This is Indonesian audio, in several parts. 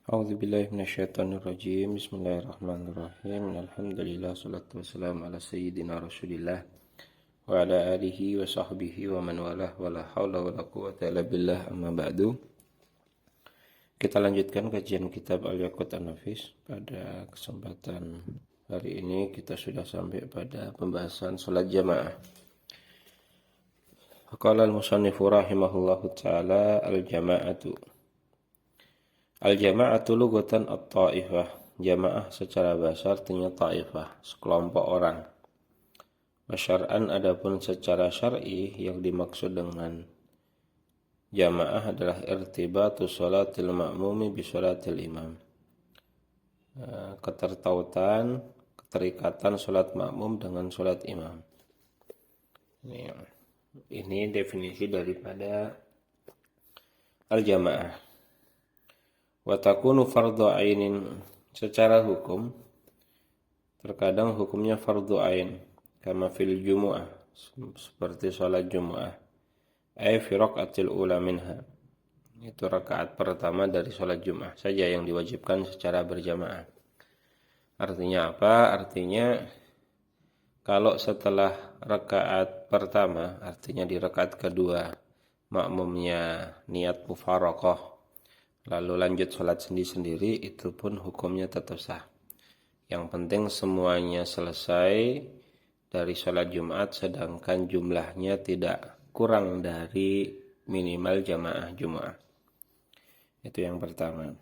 A'udzubillahi minasyaitonirrajim. Bismillahirrahmanirrahim. Alhamdulillah salatu wassalamu ala sayyidina Rasulillah wa ala alihi wa sahbihi wa man walah wa la haula wa la quwwata illa billah amma ba'du. Kita lanjutkan kajian kitab Al-Yaqut An-Nafis. Pada kesempatan hari ini kita sudah sampai pada pembahasan salat jamaah. Faqala al-musannifu rahimahullahu ta'ala al-jama'atu. Al-jama'atu lugatan at-ta'ifah. Jamaah secara bahasa artinya ta'ifah, sekelompok orang. Wasyar'an adapun secara syar'i yang dimaksud dengan jamaah adalah irtibatu sholatil ma'mumi bi sholatil imam. Keterikatan sholat makmum dengan sholat imam. Ini definisi daripada al-jamaah. Wa takunu fardhu ainin, secara hukum terkadang hukumnya fardhu ain kama fil jumu'ah, seperti salat jumu'ah, ay fi raqatil ula minha, itu rakaat pertama dari salat jumu'ah saja yang diwajibkan secara berjamaah. Artinya apa? Artinya kalau setelah rakaat pertama, artinya di rakaat kedua makmumnya niat mufaraqah lalu lanjut sholat sendiri-sendiri, itu pun hukumnya tetap sah. Yang penting semuanya selesai dari sholat Jumat sedangkan jumlahnya tidak kurang dari minimal jamaah Jumat. Itu yang pertama.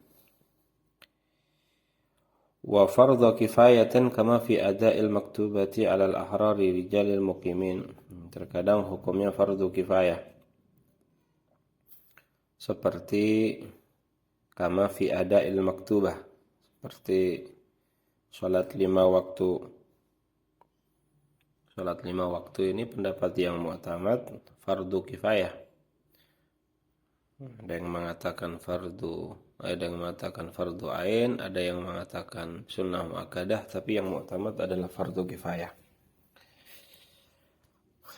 Wa fardhu kifayatan kama fi ada'il maktubati 'ala al-ahrari rijalil muqimin. Terkadang hukumnya fardhu kifayah, seperti kama fi ada'il maktubah, seperti sholat 5 waktu. Sholat 5 waktu ini pendapat yang mu'tamad fardu kifayah. Ada yang mengatakan fardu ain, ada yang mengatakan sunnah muakkadah, tapi yang mu'tamad adalah fardu kifayah.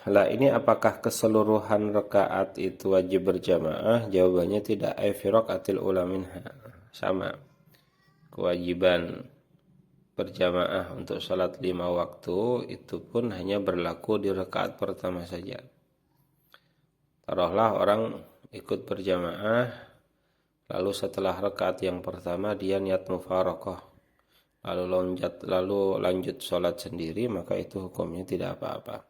Lah ini apakah keseluruhan rakaat itu wajib berjamaah? Jawabannya tidak. Ay fi raqatil ula minha. Sama. Kewajiban berjamaah untuk salat 5 waktu itu pun hanya berlaku di rakaat pertama saja. Taruhlah orang ikut berjamaah, lalu setelah rakaat yang pertama dia niat mufaraqah, lalu lanjut salat sendiri, maka itu hukumnya tidak apa-apa.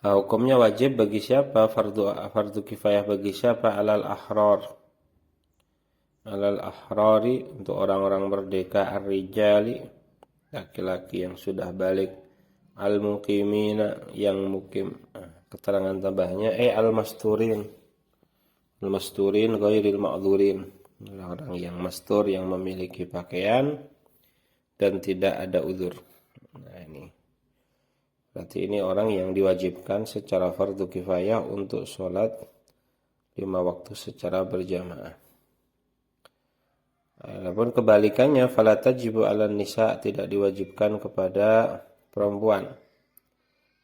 Hukumnya wajib bagi siapa? Fardu kifayah bagi siapa? Alal ahrari, untuk orang-orang merdeka, ar-rijali, laki-laki yang sudah balik, al-muqimina, yang mukim. Keterangan tambahnya al-masturin ghairil ma'dzurin, orang yang mastur, yang memiliki pakaian dan tidak ada uzur. Nah ini berarti ini orang yang diwajibkan secara fardu kifayah untuk sholat 5 waktu secara berjamaah. Adapun kebalikannya, fala tajibu 'alan nisa, tidak diwajibkan kepada perempuan.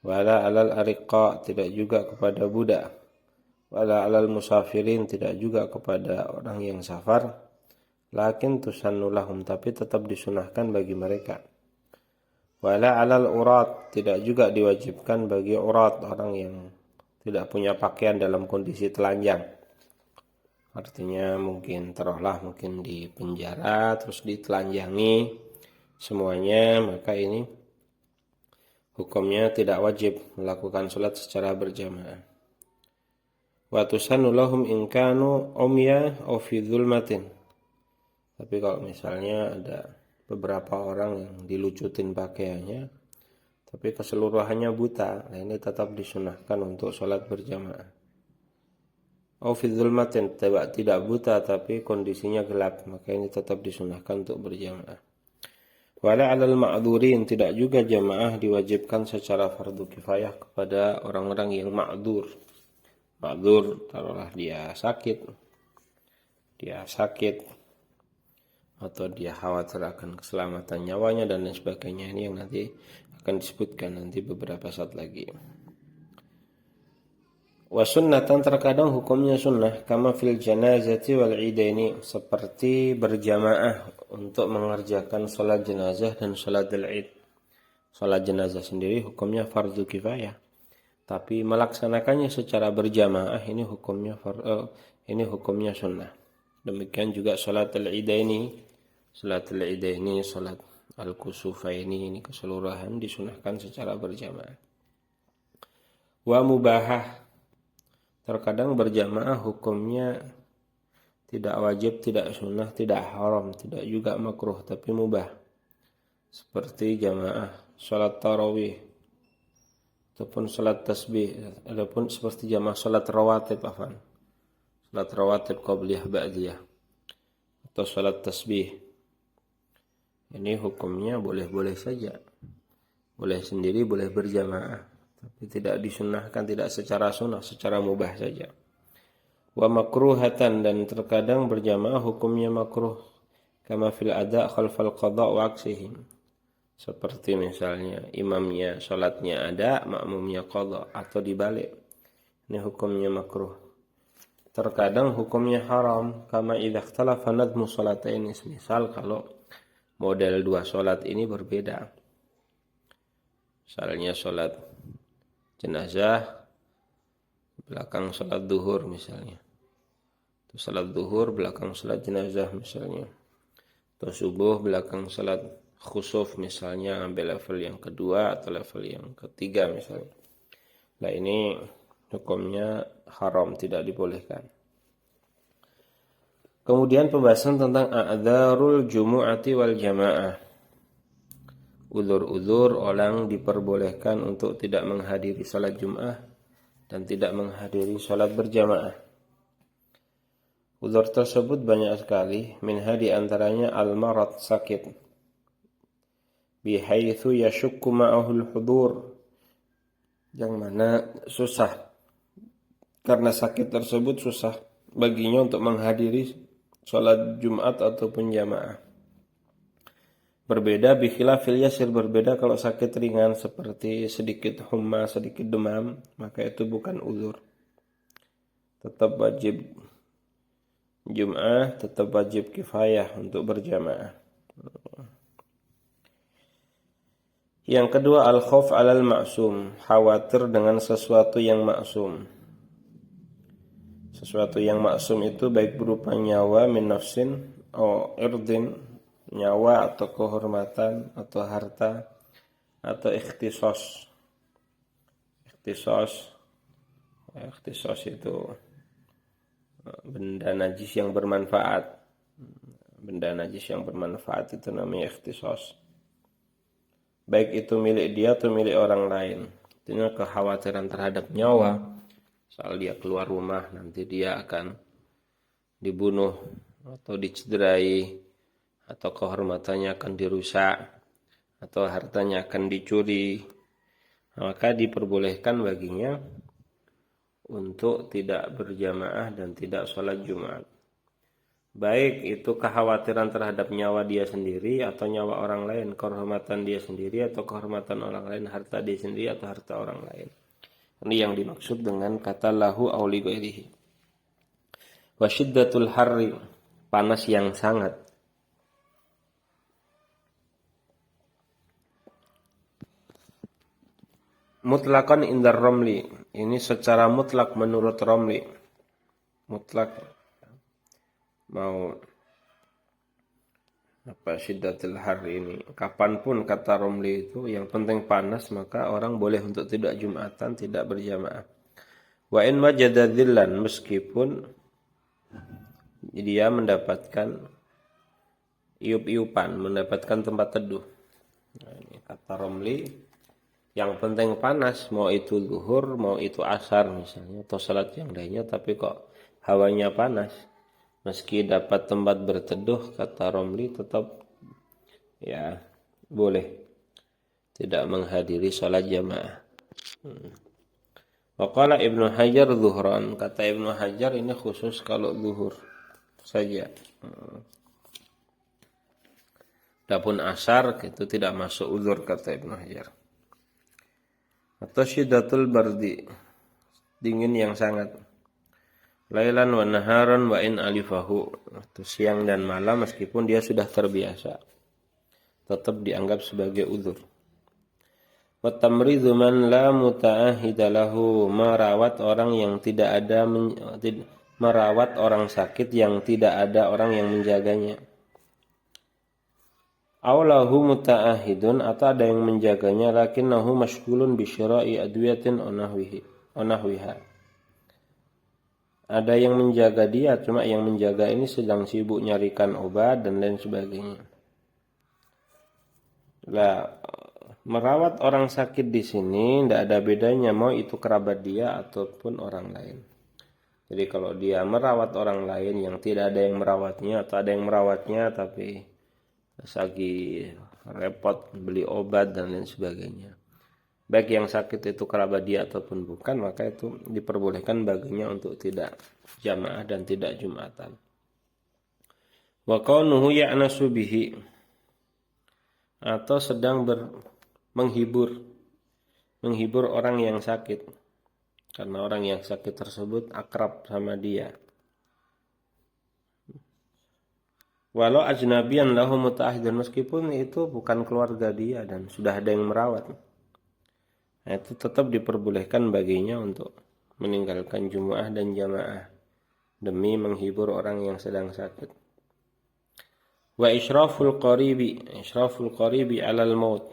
Wala 'alal ariqa, tidak juga kepada budak. Wala 'alal musafirin, tidak juga kepada orang yang safar. Lakin tusannu lahum, tapi tetap disunahkan bagi mereka. Wala 'alal urat, tidak juga diwajibkan bagi urat, orang yang tidak punya pakaian dalam kondisi telanjang. Artinya mungkin mungkin di penjara terus ditelanjangi semuanya, maka ini hukumnya tidak wajib melakukan sholat secara berjamaah. Wa tusannu lahum in kanu umya aw fi dzulmatin. Tapi kalau misalnya ada beberapa orang yang dilucutin pakaiannya, tapi keseluruhannya buta, nah ini tetap disunahkan untuk sholat berjamaah. Au fi dzulmatin, tidak buta tapi kondisinya gelap, maka ini tetap disunahkan untuk berjamaah. Wala 'alal ma'dzurin, tidak juga jamaah diwajibkan secara fardu kifayah kepada orang-orang yang ma'dzur. Ma'dzur, taruhlah dia sakit atau dia khawatir akan keselamatan nyawanya dan lain sebagainya. Ini yang nanti akan disebutkan nanti beberapa saat lagi. Wa sunnatan terkadang hukumnya sunnah kama fil janazati wal idaini, seperti berjamaah untuk mengerjakan salat jenazah dan salat id. Salat jenazah sendiri hukumnya fardu kifayah, tapi melaksanakannya secara berjamaah ini hukumnya sunnah. Demikian juga salat idaini, salat al-kusufaini ini keseluruhan disunahkan secara berjamaah. Wa mubahah, terkadang berjamaah hukumnya tidak wajib, tidak sunnah, tidak haram, tidak juga makruh, tapi mubah. Seperti jamaah salat tarawih ataupun salat tasbih, adapun seperti jamaah salat rawatib salat rawatib qabliyah ba'diyah atau salat tasbih. Ini hukumnya boleh-boleh saja. Boleh sendiri, boleh berjamaah. Tapi tidak disunnahkan, tidak secara sunnah, secara mubah saja. Wa makruhatan, dan terkadang berjamaah hukumnya makruh. Kama fil ada khalfal qada wa aksihim. Seperti misalnya imamnya salatnya ada, makmumnya qada, atau dibalik. Ini hukumnya makruh. Terkadang hukumnya haram. Kama idza ikhtalafa nadmu salataini. Misal kalau model dua salat ini berbeda. Misalnya salat jenazah belakang salat duhur misalnya, atau salat duhur belakang salat jenazah misalnya, atau subuh belakang salat khusuf misalnya, ambil level yang kedua atau level yang ketiga misalnya. Nah ini hukumnya haram, tidak dibolehkan. Kemudian pembahasan tentang a'dzarul jumu'ati wal jamaah. Uzur-uzur orang diperbolehkan untuk tidak menghadiri salat Jum'ah dan tidak menghadiri salat berjamaah. Uzur tersebut banyak sekali, minha di antaranya al-marad, sakit, bihaitsu yashukku ma'ahul hudur, yang mana susah, karena sakit tersebut susah baginya untuk menghadiri salat Jumat ataupun jamaah. Berbeda bikhilafil yasir, berbeda kalau sakit ringan seperti sedikit humma, sedikit demam, maka itu bukan uzur. Tetap wajib Jum'ah, tetap wajib kifayah untuk berjamaah. Yang kedua, al-khauf 'alal ma'sum, khawatir dengan sesuatu yang maksum. Sesuatu yang maksum itu baik berupa nyawa, min nafsin atau irdin, nyawa atau kehormatan atau harta atau ikhtisos. Ikhtisos itu benda najis yang bermanfaat. Benda najis yang bermanfaat itu namanya ikhtisos. Baik itu milik dia atau milik orang lain. Artinya kekhawatiran terhadap nyawa. Soal dia keluar rumah nanti dia akan dibunuh atau dicederai, atau kehormatannya akan dirusak, atau hartanya akan dicuri, maka diperbolehkan baginya untuk tidak berjamaah dan tidak sholat Jumat. Baik itu kekhawatiran terhadap nyawa dia sendiri atau nyawa orang lain, kehormatan dia sendiri atau kehormatan orang lain, harta dia sendiri atau harta orang lain. Ini yang dimaksud dengan kata lahu aw li ghairihi. Wa syiddatul harri, panas yang sangat. Mutlakan indar Romli, ini secara mutlak menurut Romli. Mutlak mau apa syiddatul har ini, kapanpun kata Romli itu, yang penting panas, maka orang boleh untuk tidak Jumatan, tidak berjamaah. Wa in wajada dhillan, meskipun dia mendapatkan iup-iupan, mendapatkan tempat teduh. Nah, ini kata Romli, yang penting panas, mau itu zuhur, mau itu asar misalnya, atau salat yang lainnya, tapi kok hawanya panas. Meski dapat tempat berteduh, kata Romli, tetap ya boleh tidak menghadiri salat jamaah. Waqala Ibnu Hajar zuhran, kata Ibnu Hajar ini khusus kalau zuhur saja. Adapun asar itu tidak masuk uzur, kata Ibnu Hajar. Atau syiddatul bardi, dingin yang sangat. Lailan wa naharan wa in alifahu, atau siang dan malam meskipun dia sudah terbiasa, tetap dianggap sebagai uzur. Wa tamridhu man la muta'ahida lahu, merawat orang yang tidak ada merawat orang sakit yang tidak ada orang yang menjaganya. Aw lahu muta'ahidun, atau ada yang menjaganya lakinnahu mashghulun bi syira'i adwiyatin onahwiha. Ada yang menjaga dia, cuma yang menjaga ini sedang sibuk nyarikan obat dan lain sebagainya. Lah, merawat orang sakit di sini tidak ada bedanya mau itu kerabat dia ataupun orang lain. Jadi kalau dia merawat orang lain yang tidak ada yang merawatnya, atau ada yang merawatnya tapi lagi repot beli obat dan lain sebagainya, baik yang sakit itu kerabat dia ataupun bukan, maka itu diperbolehkan baginya untuk tidak jamaah dan tidak jumatan. Wa kaunuhu ya'nasu bihi, atau sedang menghibur orang yang sakit, karena orang yang sakit tersebut akrab sama dia. Walau ajnabiyan lahu muta'ahidun, meskipun itu bukan keluarga dia dan sudah ada yang merawat, itu tetap diperbolehkan baginya untuk meninggalkan Jumu'ah dan jamaah demi menghibur orang yang sedang sakit. Wa isyraful qaribi 'alal maut,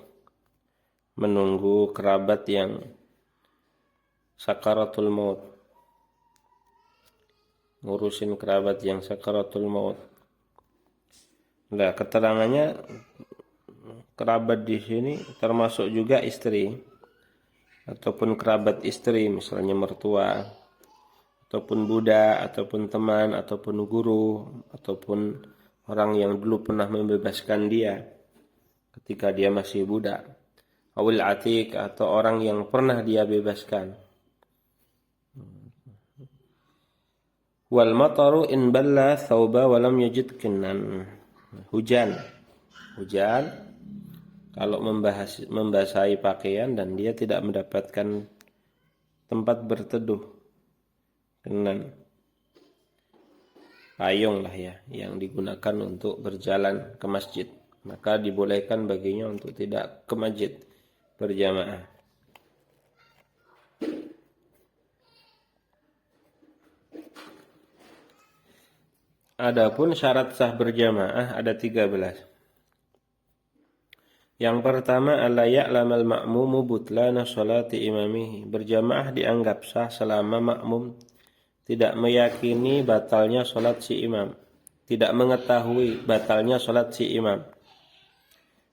menunggu kerabat yang sakaratul maut, ngurusin kerabat yang sakaratul maut. Nah, keterangannya kerabat di sini termasuk juga istri ataupun kerabat istri, misalnya mertua, ataupun budak, ataupun teman, ataupun guru, ataupun orang yang dulu pernah membebaskan dia ketika dia masih budak, awil atik, atau orang yang pernah dia bebaskan. Wal mataru in balla thawba wa lam yajid kinnan, hujan kalau membasahi pakaian dan dia tidak mendapatkan tempat berteduh dengan payung lah ya, yang digunakan untuk berjalan ke masjid, maka dibolehkan baginya untuk tidak ke masjid berjamaah. Adapun syarat sah berjamaah ada 13. Yang pertama, alla ya'lamal ma'mumu butlana sholati imamihi, berjamaah dianggap sah selama makmum tidak meyakini batalnya sholat si imam, tidak mengetahui batalnya sholat si imam.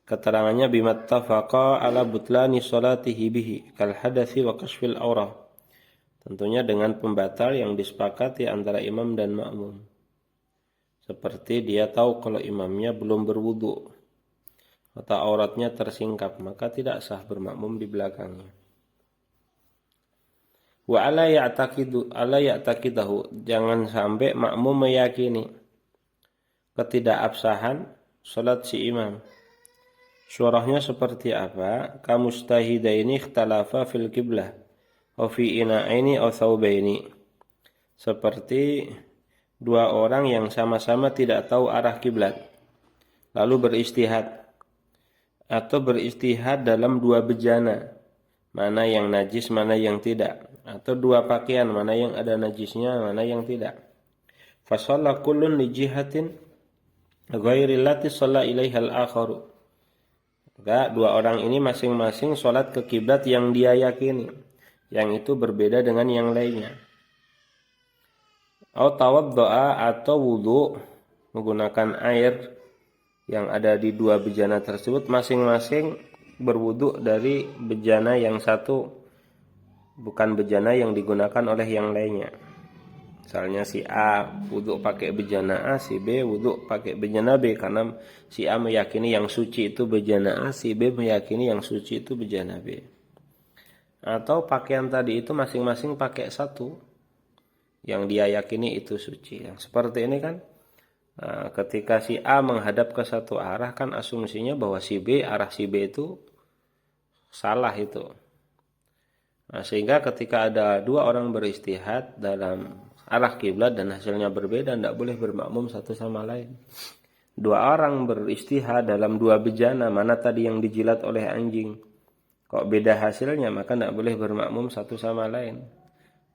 Keterangannya bimattafaqa ala butlani sholatihi bihi kal hadathi wa kashfil aurah, tentunya dengan pembatal yang disepakati antara imam dan makmum, seperti dia tahu kalau imamnya belum berwudu atau auratnya tersingkap, maka tidak sah bermakmum di belakangnya. Wa ala ya'taqidahu, jangan sampai makmum meyakini ketidakabsahan salat si imam. Surahnya seperti apa? Kamustahidaini ikhtalafa fil qiblah wa fi ina'aini aw thawbaini, seperti dua orang yang sama-sama tidak tahu arah kiblat lalu beristihad, atau beristihad dalam dua bejana, mana yang najis mana yang tidak, atau dua pakaian, mana yang ada najisnya mana yang tidak. Fa shalla kullun li jihatin ghairi allati shalla ilaiha al-akharu, maka dua orang ini masing-masing salat ke kiblat yang dia yakini, yang itu berbeda dengan yang lainnya. Atau tawaddu'a, atau wudu menggunakan air yang ada di dua bejana tersebut, masing-masing berwudu dari bejana yang satu, bukan bejana yang digunakan oleh yang lainnya. Misalnya si A wudu pakai bejana A, si B wudu pakai bejana B, karena si A meyakini yang suci itu bejana A, si B meyakini yang suci itu bejana B. Atau pakaian tadi itu masing-masing pakai satu yang dia yakini itu suci. Yang seperti ini kan, ketika si A menghadap ke satu arah, kan asumsinya bahwa si B, arah si B itu salah itu. Nah, sehingga ketika ada dua orang beristihad dalam arah kiblat dan hasilnya berbeda, tidak boleh bermakmum satu sama lain. Dua orang beristihad dalam dua bejana, mana tadi yang dijilat oleh anjing, kok beda hasilnya, maka tidak boleh bermakmum satu sama lain.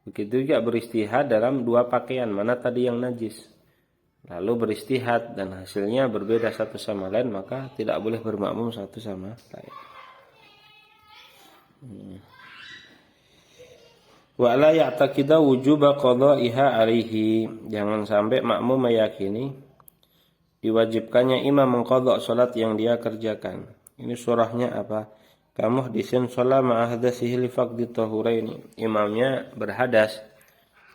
Begitu juga beristihad dalam dua pakaian, mana tadi yang najis, lalu beristihad dan hasilnya berbeda satu sama lain, maka tidak boleh bermakmum satu sama lain. Wa la ya'taqida wujuba qada'iha alaihi. Jangan sampai makmum meyakini diwajibkannya imam mengqadha salat yang dia kerjakan. Ini surahnya apa? Kamu hadisin shalah ma'ahdasihi li faqdi tahuraini. Imamnya berhadas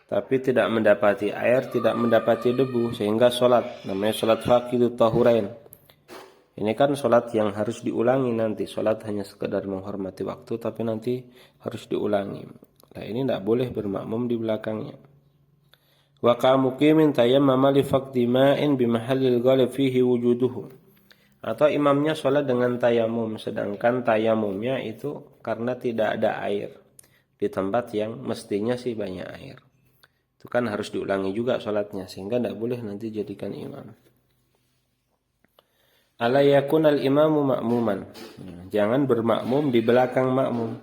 tapi tidak mendapati air, tidak mendapati debu, sehingga salat, namanya salat faqidu tahurain. Ini kan salat yang harus diulangi nanti. Salat hanya sekedar menghormati waktu, tapi nanti harus diulangi. Nah, ini tidak boleh bermakmum di belakangnya. Wa qamuqimin tayammama li faqdi ma'in bi mahallil ghalib fihi wujuduhu. Atau imamnya sholat dengan tayamum, sedangkan tayamumnya itu karena tidak ada air di tempat yang mestinya sih banyak air. Itu kan harus diulangi juga sholatnya, sehingga tidak boleh nanti jadikan imam. Ala yakunal imamu ma'muman. Jangan bermakmum di belakang makmum.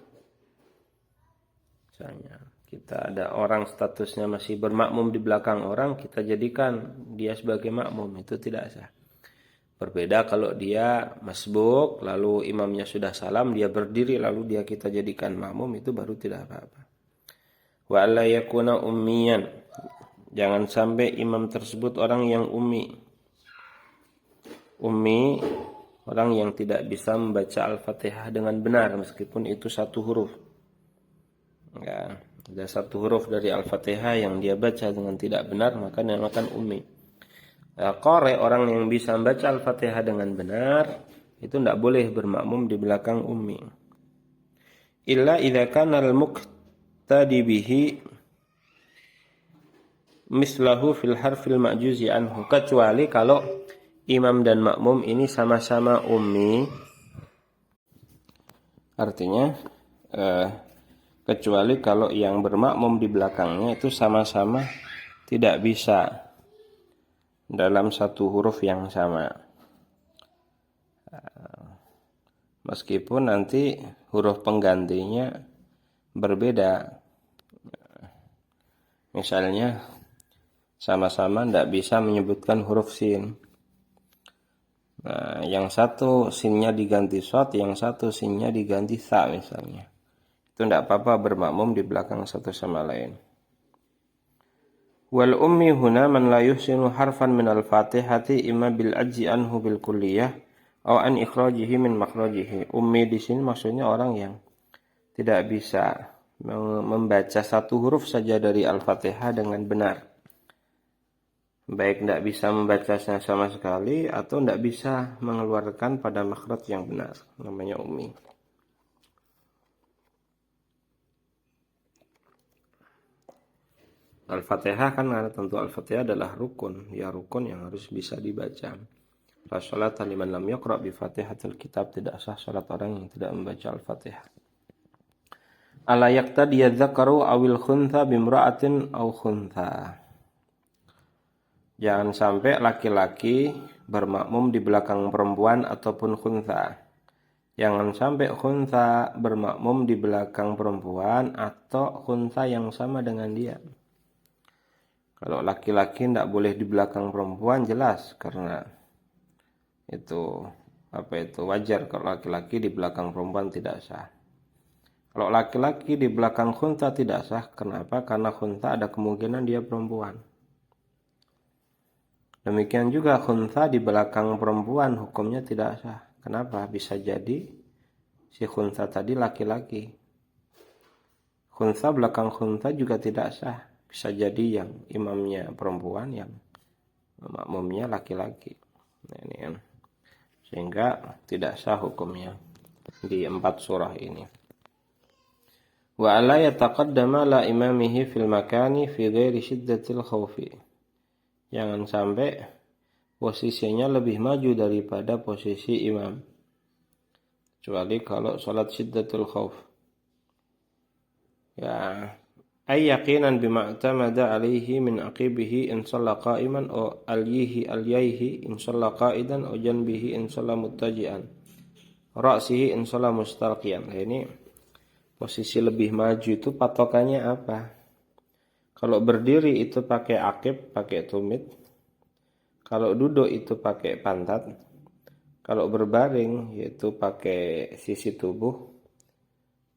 Misalnya kita ada orang statusnya masih bermakmum di belakang orang, kita jadikan dia sebagai makmum, itu tidak sah. Berbeda kalau dia masbuk, lalu imamnya sudah salam, dia berdiri, lalu dia kita jadikan makmum, itu baru tidak apa-apa. Wa alla yakuna ummiyan. Jangan sampai imam tersebut orang yang ummi. Ummi, orang yang tidak bisa membaca Al-Fatihah dengan benar, meskipun itu satu huruf. Ya, ada satu huruf dari Al-Fatihah yang dia baca dengan tidak benar, maka dinamakan ummi. Qari, orang yang bisa membaca Al-Fatihah dengan benar, itu tidak boleh bermakmum di belakang ummi. Illa idza kana al-muqtadi bihi mislahu fil harfil ma'juzi anhu, kecuali kalau imam dan makmum ini sama-sama ummi. Artinya kecuali kalau yang bermakmum di belakangnya itu sama-sama tidak bisa dalam satu huruf yang sama. Meskipun nanti huruf penggantinya berbeda. Misalnya sama-sama tidak bisa menyebutkan huruf sin. Nah, yang satu sinnya diganti shad, yang satu sinnya diganti tha misalnya. Itu tidak apa-apa bermakmum di belakang satu sama lain. Wal ummi huna man la yuhsinu harfan min al-Fatihati imma bil ajzi anhu bil kulliyah aw an ikhrajihi min makhrajihi. Ummi di sini maksudnya orang yang tidak bisa membaca satu huruf saja dari Al-Fatihah dengan benar. Baik tidak bisa membacanya sama sekali atau tidak bisa mengeluarkan pada makhraj yang benar. Namanya ummi. Al-Fatihah kan tentu Al-Fatihah adalah rukun, ya rukun yang harus bisa dibaca. La sholata liman lam yaqra bi Fatihatil kitab, tidak sah salat orang yang tidak membaca Al-Fatihah. Ala yaqtadi yadzakaru awil khuntha bimra'atin aw khuntha. Jangan sampai laki-laki bermakmum di belakang perempuan ataupun khuntha. Jangan sampai khuntha bermakmum di belakang perempuan atau khuntha yang sama dengan dia. Kalau laki-laki tidak boleh di belakang perempuan jelas, karena itu wajar kalau laki-laki di belakang perempuan tidak sah. Kalau laki-laki di belakang khuntha tidak sah, kenapa? Karena khuntha ada kemungkinan dia perempuan. Demikian juga khuntha di belakang perempuan hukumnya tidak sah. Kenapa? Bisa jadi si khuntha tadi laki-laki. Khuntha belakang khuntha juga tidak sah. Bisa jadi yang imamnya perempuan, yang makmumnya laki-laki. Nah, ini kan. Sehingga tidak sah hukumnya di 4 surah ini. Wa ala yataqaddama la imamihi fil makani fi ghairi shiddatil khawfi. Jangan sampai posisinya lebih maju daripada posisi imam. Kecuali kalau salat shiddatul khauf. Ya, ay yaqinan bima i'tamada alaihi min aqibihi in shalla qa'iman o alyaihi in shalla qa'idan o janbihi in shalla muttaji'an ra'sihi in shalla mustalqiyan. Nah, ini posisi lebih maju itu patokannya apa? Kalau berdiri itu pakai aqib, pakai tumit. Kalau duduk itu pakai pantat. Kalau berbaring yaitu pakai sisi tubuh.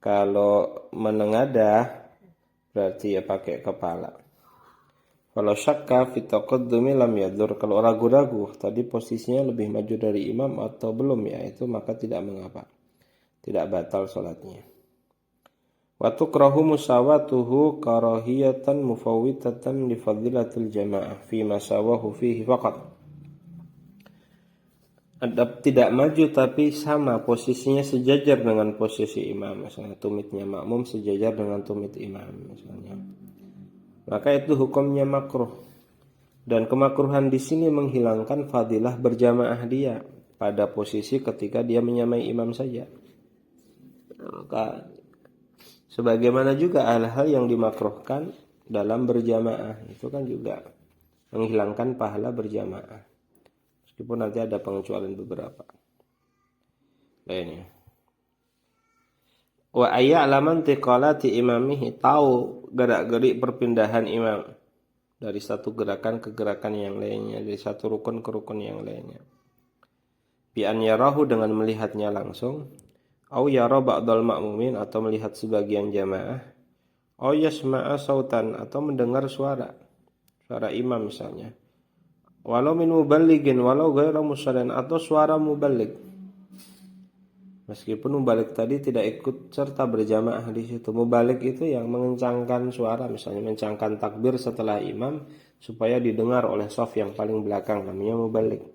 Kalau menengadah berarti ya pakai kepala. Kalau syakka fi taqaddumi lam yadur. Kalau ragu-ragu tadi posisinya lebih maju dari imam atau belum ya, itu maka tidak mengapa. Tidak batal salatnya. Wa tukrahu musawatuhu karahiyatan mufawwitatan li fadilatil jamaah fi masawahu fihi faqat. Tidak maju tapi sama posisinya sejajar dengan posisi imam, misalnya tumitnya makmum sejajar dengan tumit imam misalnya, maka itu hukumnya makruh. Dan kemakruhan di sini menghilangkan fadilah berjamaah dia pada posisi ketika dia menyamai imam saja. Maka sebagaimana juga hal-hal yang dimakruhkan dalam berjamaah itu kan juga menghilangkan pahala berjamaah. Meskipun nanti ada pengecualian beberapa. Lainnya. Wa ayya'laman tiqalati imamihi, tahu gerak-gerik perpindahan imam dari satu gerakan ke gerakan yang lainnya, dari satu rukun ke rukun yang lainnya. Bi an yarahu, dengan melihatnya langsung, au yara ba'dal ma'mumin, atau melihat sebagian jamaah, au yasma'a sautan, atau mendengar suara imam misalnya. Walau min muballigin walau ghairu musallin, atau suara muballig. Meskipun muballig tadi tidak ikut serta berjamaah di situ. Muballig itu yang mengencangkan suara, misalnya mengencangkan takbir setelah imam supaya didengar oleh shaf yang paling belakang, namanya muballig.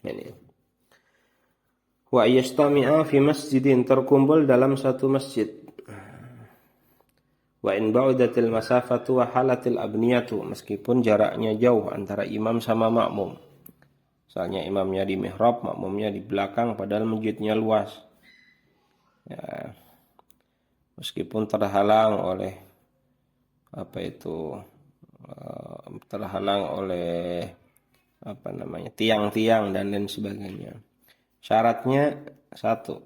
Ini. Wa yastami'a fi masjidin, terkumpul dalam satu masjid. Wa in ba'udatil masafatu wa halatil abniyatu, meskipun jaraknya jauh antara imam sama makmum. Misalnya imamnya di mihrab, makmumnya di belakang, padahal masjidnya luas. Ya, meskipun terhalang oleh tiang-tiang dan lain sebagainya. Syaratnya satu,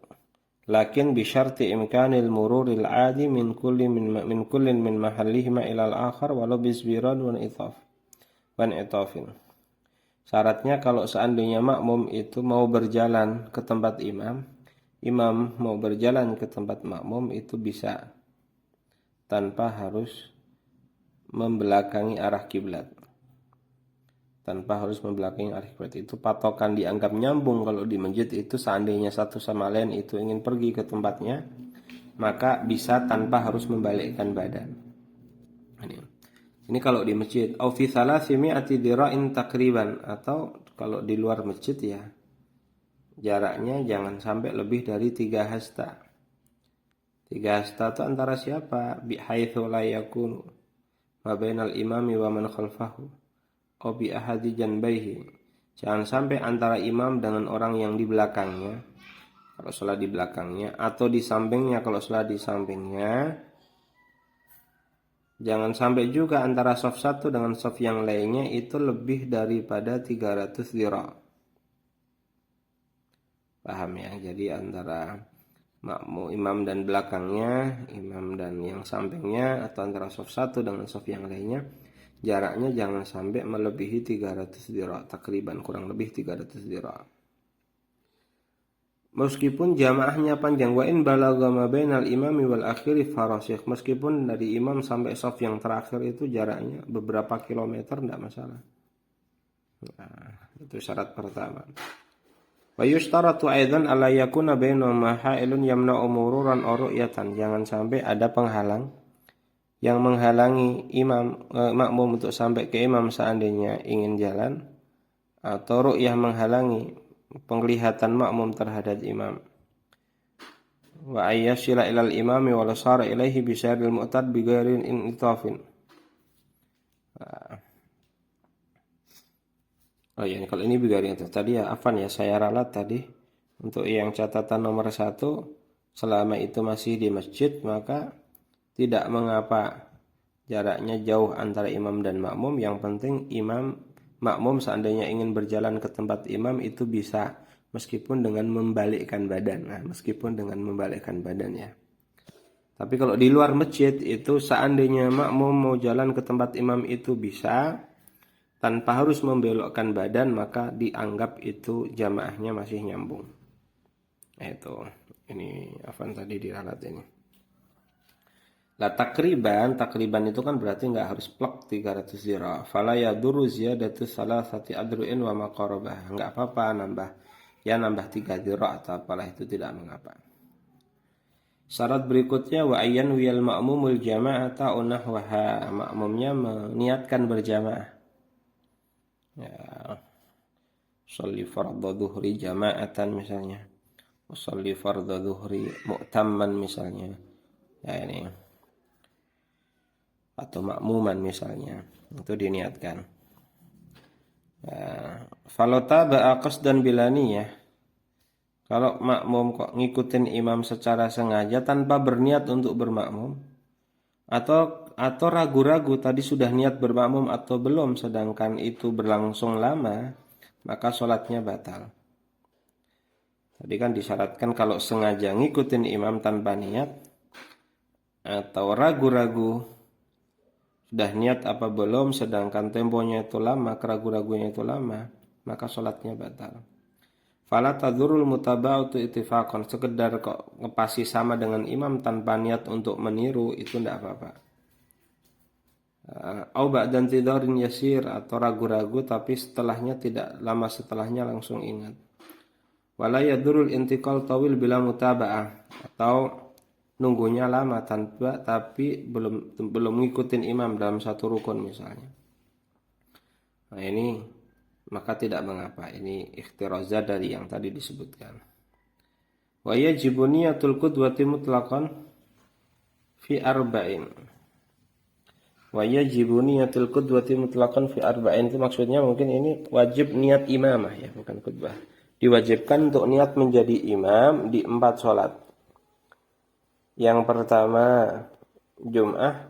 lakin bisyarti imkanil mururil adi min kullin min mahallihima ilal akhar walau bisbiran wan itafin. Syaratnya kalau seandainya makmum itu mau berjalan ke tempat imam mau berjalan ke tempat makmum, itu bisa tanpa harus membelakangi arah kiblat. Itu patokan dianggap nyambung kalau di masjid itu, seandainya satu sama lain itu ingin pergi ke tempatnya, maka bisa tanpa harus membalikkan badan. Ini kalau di masjid. Au fi thalathimi'ati dira'in takriban, atau kalau di luar masjid ya jaraknya jangan sampai lebih dari 3 hasta. 3 hasta itu antara siapa? Bi haitsu la yakunu ma bainal imami wa man khalfahu au bi ahadi janbaihi. Jangan sampai antara imam dengan orang yang di belakangnya kalau salat di belakangnya, atau di sampingnya kalau salat di sampingnya. Jangan sampai juga antara shaf satu dengan shaf yang lainnya itu lebih daripada 300 dhira'. Paham ya? Jadi antara makmum imam dan belakangnya, imam dan yang sampingnya, atau antara shaf satu dengan shaf yang lainnya, jaraknya jangan sampai melebihi 300 dhira', takriban kurang lebih 300 dhira'. Meskipun jamaahnya panjang, wa in balagha ma bainal imami wal akhiri farasikh, meskipun dari imam sampai shaf yang terakhir itu jaraknya beberapa kilometer, tidak masalah. Nah, itu syarat pertama. Wa yushtaratu aidan alla yakuna bainahuma ha'ilun yamna'u mururan aw ru'yatan, jangan sampai ada penghalang yang menghalangi makmum untuk sampai ke imam seandainya ingin jalan, atau ru'yah menghalangi penglihatan makmum terhadap imam. Wa ayyasila ilal imami wa lasara ilaihi bisyaril mu'tad bighairi initafin. Oh ya, kalau ini bighairi itu tadi ya, afan ya, saya ralat tadi. Untuk yang catatan nomor 1, selama itu masih di masjid maka tidak mengapa jaraknya jauh antara imam dan makmum. Yang penting makmum seandainya ingin berjalan ke tempat imam itu bisa, meskipun dengan membalikkan badan. Nah, meskipun dengan membalikkan badan ya. Tapi kalau di luar masjid itu seandainya makmum mau jalan ke tempat imam itu bisa tanpa harus membelokkan badan, maka dianggap itu jamaahnya masih nyambung. Itu ini Afan tadi diralat ini. Lah takriban itu kan berarti nggak harus plek 300 zira. Fala yadurru ziyadatu salasati adru'in wa maqarabah. Nggak apa-apa nambah 3 zira atau apalah, itu tidak mengapa. Syarat berikutnya wa ayyan wiyal ma'mumul jama'ata unahwaha. Makmumnya meniatkan berjamaah. Ya, sholli fardhu dhuhri jama'atan misalnya. Sholli fardhu dhuhri mu'tamman misalnya. Ya ini. Atau makmuman misalnya, itu diniatkan. Falota ba'aqas dan bilani ya. Kalau makmum kok ngikutin imam secara sengaja tanpa berniat untuk bermakmum, atau ragu-ragu tadi sudah niat bermakmum atau belum, sedangkan itu berlangsung lama, maka sholatnya batal. Tadi kan disyaratkan kalau sengaja ngikutin imam tanpa niat, atau ragu-ragu sudah niat apa belum, sedangkan temponya itu lama, keragu-ragunya itu lama, maka sholatnya batal. Fala tadurul mutaba'atu ittifaqan, sekedar kok ngepasi sama dengan imam tanpa niat untuk meniru, itu tidak apa-apa. Au ba'dan tidarin yasir, atau ragu-ragu tapi setelahnya tidak lama, setelahnya langsung ingat. Wala yadurul intiqal tawil bila mutaba'ah, atau nunggunya lama tapi belum ngikutin imam dalam satu rukun misalnya. Nah ini maka tidak mengapa. Ini ikhtirazat dari yang tadi disebutkan. Wa yajibu niyatul qudwati mutlaqan fi arba'in. Wa yajibu niyatul qudwati mutlaqan fi arba'in, itu maksudnya mungkin ini wajib niat imamah ya, bukan qudwah. Diwajibkan untuk niat menjadi imam di 4 sholat. Yang pertama Jum'ah,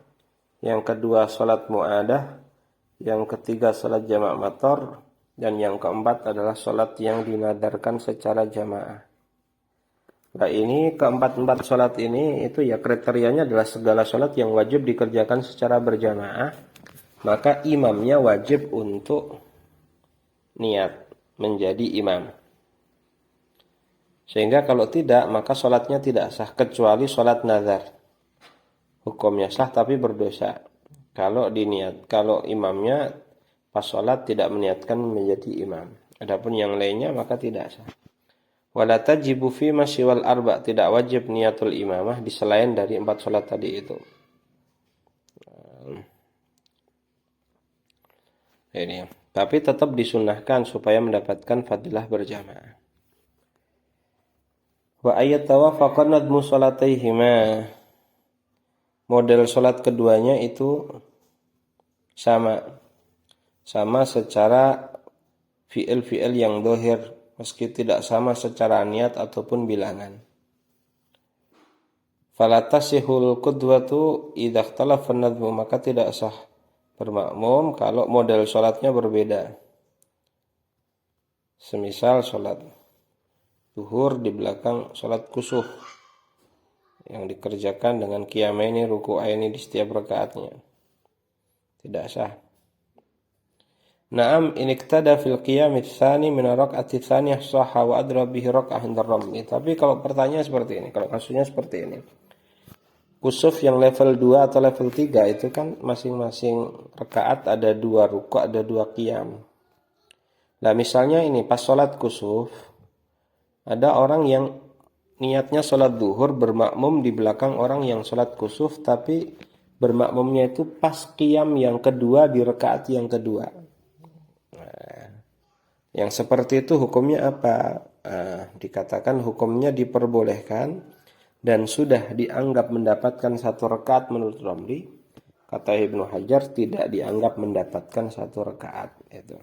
yang kedua sholat mu'adah, yang ketiga sholat jama' mator, dan yang keempat adalah sholat yang dinadarkan secara jamaah. Nah ini keempat sholat ini itu ya kriterianya adalah segala sholat yang wajib dikerjakan secara berjamaah, maka imamnya wajib untuk niat menjadi imam. Sehingga kalau tidak, maka sholatnya tidak sah, kecuali sholat nazar. Hukumnya sah tapi berdosa. Kalau imamnya pas sholat tidak meniatkan menjadi imam. Adapun yang lainnya maka tidak sah. Wala tajibu fi masyiwal arba', tidak wajib niatul imamah di selain dari 4 sholat tadi itu. Ini. Tapi tetap disunahkan supaya mendapatkan fadilah berjamaah. Wa ayat tawafaqan nadmu salataihima, model sholat keduanya itu sama secara fi'il yang dohir, meski tidak sama secara niat ataupun bilangan. Fala tasihul qudwatu idza ikhtalafa nadmu, maka tidak sah bermakmum kalau model sholatnya berbeda. Semisal sholat zuhur di belakang sholat kusuf yang dikerjakan dengan qiyamaini ruku'aini di setiap rakaatnya, tidak sah. Naam in iktada fil qiyamit tsani min raka'ati tsaniyah sahha wa adra bihi raka'ah inda ramli. Tapi kalau pertanyaan seperti ini, kalau kasusnya seperti ini, kusuf yang level 2 atau level 3 itu kan masing-masing rakaat ada 2 ruku', ada 2 qiyam. Nah misalnya ini pas sholat kusuf, ada orang yang niatnya sholat zuhur bermakmum di belakang orang yang sholat kusuf, tapi bermakmumnya itu pas qiyam yang kedua di rakaat yang kedua. Nah, yang seperti itu hukumnya apa? Dikatakan hukumnya diperbolehkan dan sudah dianggap mendapatkan 1 rakaat menurut Ramli. Kata Ibnu Hajar tidak dianggap mendapatkan 1 rakaat itu.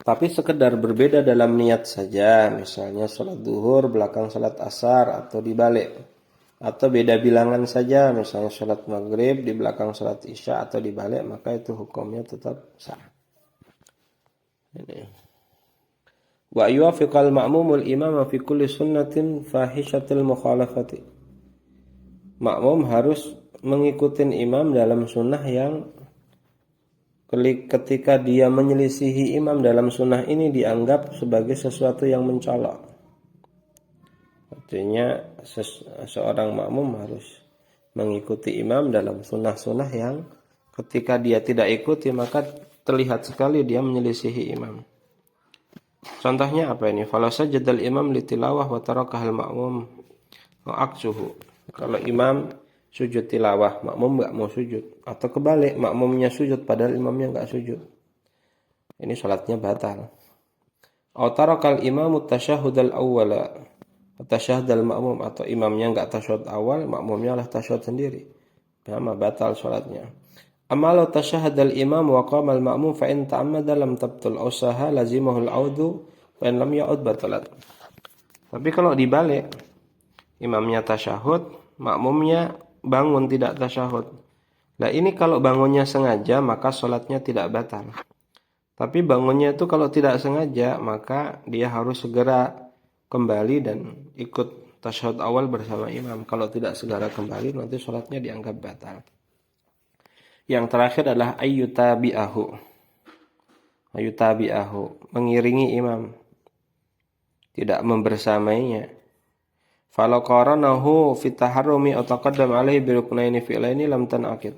Tapi sekedar berbeda dalam niat saja, misalnya sholat zuhur belakang sholat asar atau dibalik. atau beda bilangan saja, misalnya sholat maghrib di belakang sholat isya atau dibalik, maka itu hukumnya tetap sah. Ini. Wa yuwafiqal ma'mumul imam fi kulli sunnatin fahishatil mukhalafati. Makmum harus mengikuti imam dalam sunnah yang ketika dia menyelisihi imam dalam sunnah ini dianggap sebagai sesuatu yang mencolok. Artinya seorang makmum harus mengikuti imam dalam sunnah-sunnah yang ketika dia tidak ikuti maka terlihat sekali dia menyelisihi imam. Contohnya apa ini? Fala sajadal imam litilawah wa tarakahal ma'mum wa aksuhu. Kalau imam sujud tilawah, makmum enggak mau sujud, atau kebalik, makmumnya sujud padahal imamnya enggak sujud. Ini salatnya batal. Aw tarakal imamu tasyahhudal awwala tasyahhudal ma'mum, atau imamnya enggak tasyahud awal, makmumnya lah tasyahud sendiri. Sama batal salatnya. Amma law tasyahhadal imam wa qama al ma'mum fa in ta'ammada lam tabtul aw saha lazimahul audu wa in lam ya'ud batalat. Tapi kalau dibalik, imamnya tasyahud, makmumnya bangun tidak tasyahud. Nah ini kalau bangunnya sengaja maka salatnya tidak batal. Tapi bangunnya itu kalau tidak sengaja maka dia harus segera kembali dan ikut tasyahud awal bersama imam. Kalau tidak segera kembali nanti salatnya dianggap batal. Yang terakhir adalah ayyutabi'ahu. Ayyutabi'ahu, mengiringi imam, tidak membersamainya. Falau qaranahu fi taharrumi aw taqaddam alaihi bi ruknaini fi'laini lam tanaqid.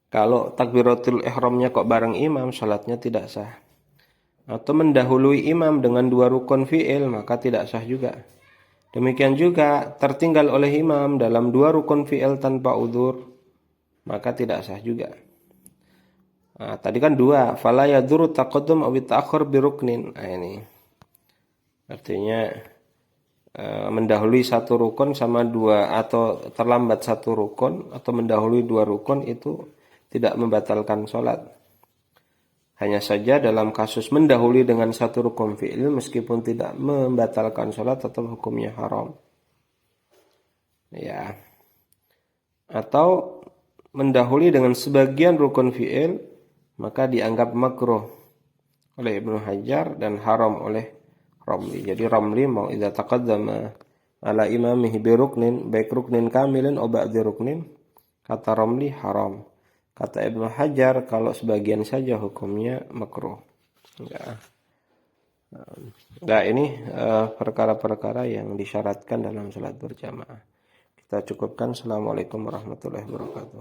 Kalau takbiratul ihramnya kok bareng imam, salatnya tidak sah. Atau mendahului imam dengan 2 rukun fi'il, maka tidak sah juga. Demikian juga tertinggal oleh imam dalam 2 rukun fi'il tanpa udzur, maka tidak sah juga. Nah, tadi kan 2, fala yadhuru taqaddum aw ta'akhur bi ruknin. Nah, ini artinya mendahului 1 rukun sama 2, atau terlambat 1 rukun atau mendahului 2 rukun itu tidak membatalkan sholat. Hanya saja dalam kasus mendahului dengan 1 rukun fi'il meskipun tidak membatalkan sholat tetap hukumnya haram. Ya. Atau mendahului dengan sebagian rukun fi'il maka dianggap makruh oleh Ibnu Hajar dan haram oleh Ramli. Jadi Ramli mau idza taqaddama ala imamihi bi ruknin, baik ruknin kamilin aw ba'di ruknin, kata Ramli haram. Kata Ibnu Hajar kalau sebagian saja hukumnya makruh. Enggak. Nah, ini perkara-perkara yang disyaratkan dalam salat berjamaah. Kita cukupkan. Assalamualaikum warahmatullahi wabarakatuh.